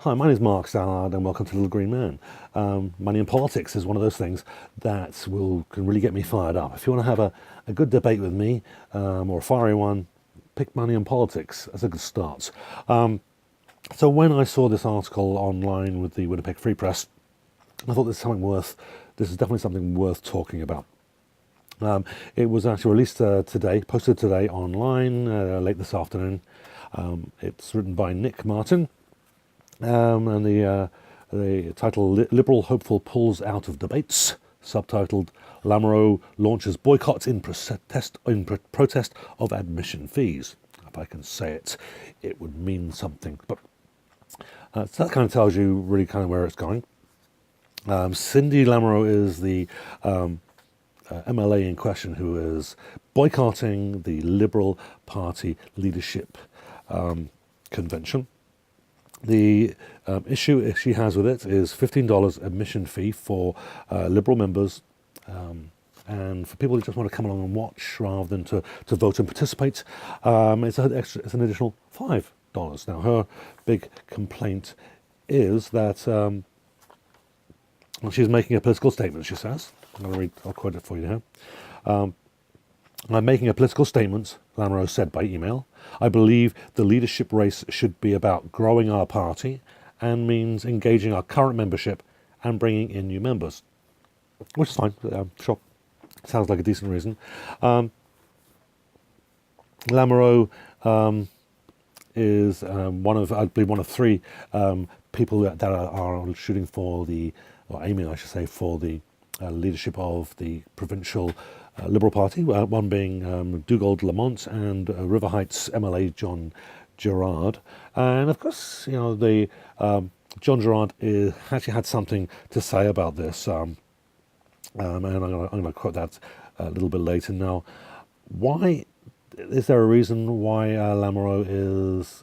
Hi, my name is Mark Sallard and welcome to Little Green Man. Money in politics is one of those things that can really get me fired up. If you want to have a good debate with me, or a fiery one, pick money in politics as a good start. So when I saw this article online with the Winnipeg Free Press, I thought this is definitely something worth talking about. It was actually released posted today online, late this afternoon. It's written by Nick Martin. And the title, Liberal Hopeful Pulls Out of Debates, subtitled, Lamoureux Launches Boycott in Protest of Admission Fees. If I can say it, it would mean something. But so that kind of tells you really kind of where it's going. Cindy Lamoureux is the MLA in question who is boycotting the Liberal Party leadership convention. The issue she has with it is $15 admission fee for Liberal members and for people who just want to come along and watch rather than to vote and participate. It's an additional $5. Now, her big complaint is that she's making a political statement, she says. I'll quote it for you now. I'm making a political statement, Lamoureux said by email. I believe the leadership race should be about growing our party and means engaging our current membership and bringing in new members, which is fine. Sure, sounds like a decent reason. Lamoureux is I believe one of three people that are shooting for aiming, I should say, for the leadership of the provincial Liberal Party, one being Dugald Lamont and River Heights MLA John Gerard. And of course, John Gerard actually had something to say about this, and I'm going to quote that a little bit later. Now, why is there a reason why Lamoureux is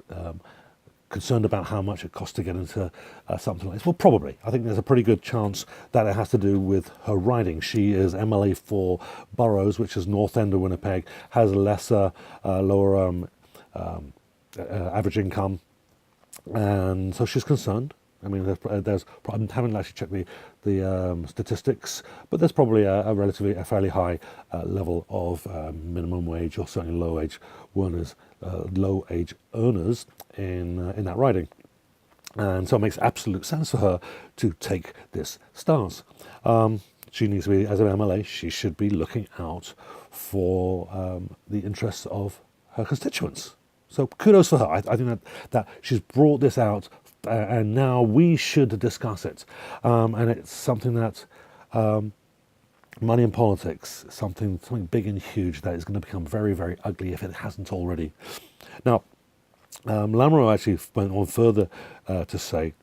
concerned about how much it costs to get into something like this? Well, probably. I think there's a pretty good chance that it has to do with her riding. She is MLA for Burroughs, which is north end of Winnipeg, has lesser, lower average income, and so she's concerned. I mean, I haven't actually checked the statistics, but there's probably a fairly high level of minimum wage or certainly low age earners in that riding, and so it makes absolute sense for her to take this stance. She needs to be, as an MLA, she should be looking out for the interests of her constituents. So kudos for her. I think that she's brought this out, and now we should discuss it. And it's something that money in politics, something big and huge that is going to become very, very ugly if it hasn't already. Now, Lamoureux actually went on further to say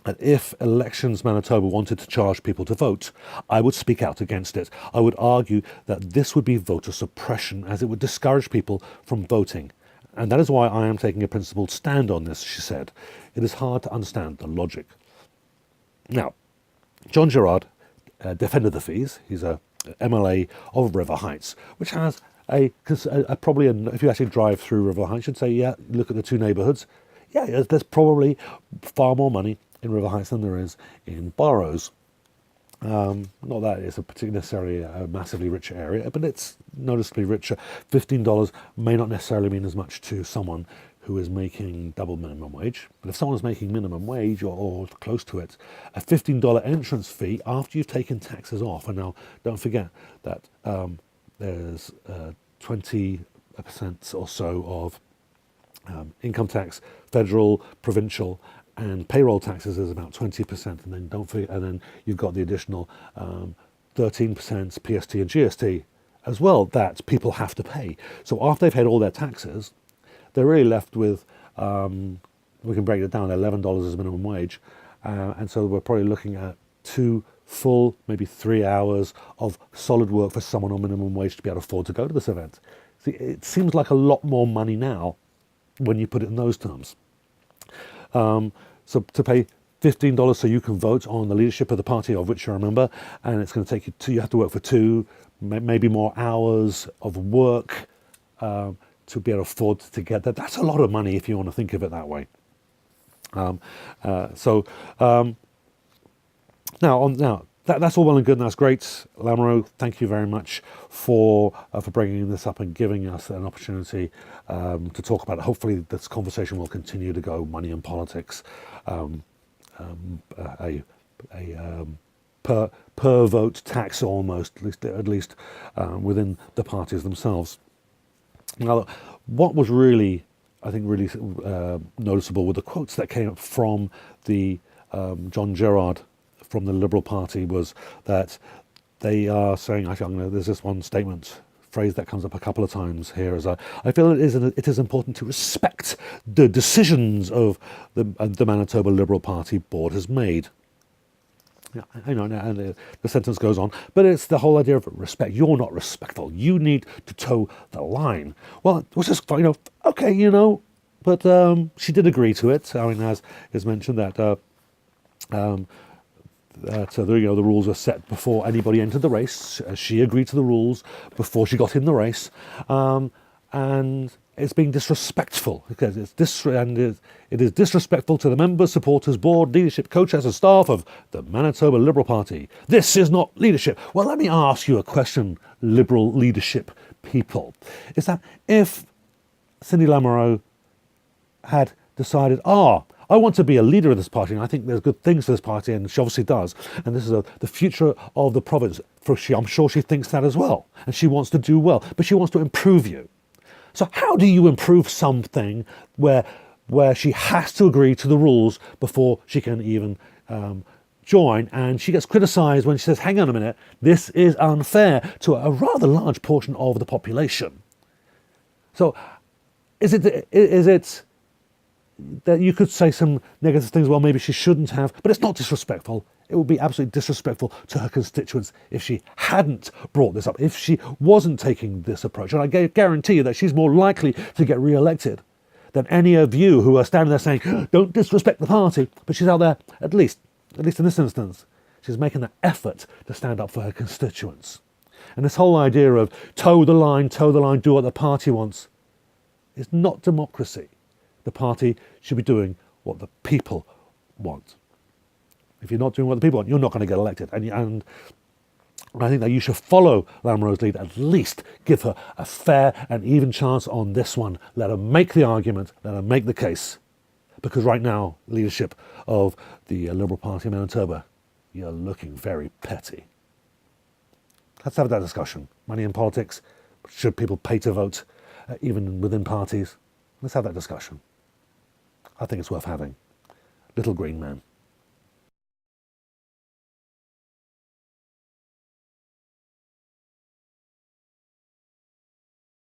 that if Elections Manitoba wanted to charge people to vote, I would speak out against it. I would argue that this would be voter suppression, as it would discourage people from voting. And that is why I am taking a principled stand on this, she said. It is hard to understand the logic. Now, John Gerard defended the fees. He's a MLA of River Heights, which has probably, if you actually drive through River Heights, you'd say, yeah, look at the two neighbourhoods. Yeah, there's probably far more money in River Heights than there is in Burroughs. Not that it's necessarily a massively rich area, but it's noticeably richer. $15 may not necessarily mean as much to someone who is making double minimum wage. But if someone's making minimum wage or close to it, a $15 entrance fee after you've taken taxes off, and now don't forget that there's 20% or so of income tax, federal, provincial, and payroll taxes is about 20%, and then don't forget, and then you've got the additional 13% PST and GST as well that people have to pay. So after they've paid all their taxes, they're really left with, we can break it down, $11 as minimum wage, and so we're probably looking at 2 full, maybe 3 hours of solid work for someone on minimum wage to be able to afford to go to this event. See, it seems like a lot more money now when you put it in those terms. So to pay $15 so you can vote on the leadership of the party of which you're a member, and it's going to take you have to work for 2, maybe more hours of work to be able to afford to get that. That's a lot of money if you want to think of it that way. Um, so now that's all well and good, and that's great. Lamoureux, thank you very much for bringing this up and giving us an opportunity to talk about it. Hopefully, this conversation will continue to go money and politics, a per vote tax almost, at least within the parties themselves. Now, what was really, I think, really noticeable were the quotes that came up from the John Gerard from the Liberal Party, was that they are saying, there's this one statement, phrase that comes up a couple of times here, is I feel it is important to respect the decisions of the Manitoba Liberal Party board has made. Yeah, I know, and the sentence goes on, but it's the whole idea of respect. You're not respectful. You need to toe the line. Well, which is, okay, but she did agree to it. I mean, as is mentioned, that the rules were set before anybody entered the race. She agreed to the rules before she got in the race, and it's being disrespectful because it is disrespectful to the members, supporters, board, leadership, coaches, and staff of the Manitoba Liberal Party. This is not leadership. Well, let me ask you a question, Liberal leadership people. Is that if Cindy Lamoureux had decided, I want to be a leader of this party, and I think there's good things for this party, and she obviously does, and this is the future of the province. I'm sure she thinks that as well, and she wants to do well, but she wants to improve you. So how do you improve something where she has to agree to the rules before she can even join, and she gets criticised when she says, hang on a minute, this is unfair to a rather large portion of the population? So is it that you could say some negative things, well, maybe she shouldn't have, but it's not disrespectful. It would be absolutely disrespectful to her constituents if she hadn't brought this up, if she wasn't taking this approach. And I guarantee you that she's more likely to get re-elected than any of you who are standing there saying, don't disrespect the party. But she's out there, at least in this instance, she's making the effort to stand up for her constituents. And this whole idea of toe the line, do what the party wants, is not democracy. The party should be doing what the people want. If you're not doing what the people want, you're not going to get elected. And I think that you should follow Lamoureux's lead, at least give her a fair and even chance on this one. Let her make the argument, let her make the case. Because right now, leadership of the Liberal Party of Manitoba, you're looking very petty. Let's have that discussion. Money in politics, should people pay to vote, even within parties? Let's have that discussion. I think it's worth having. Little green man.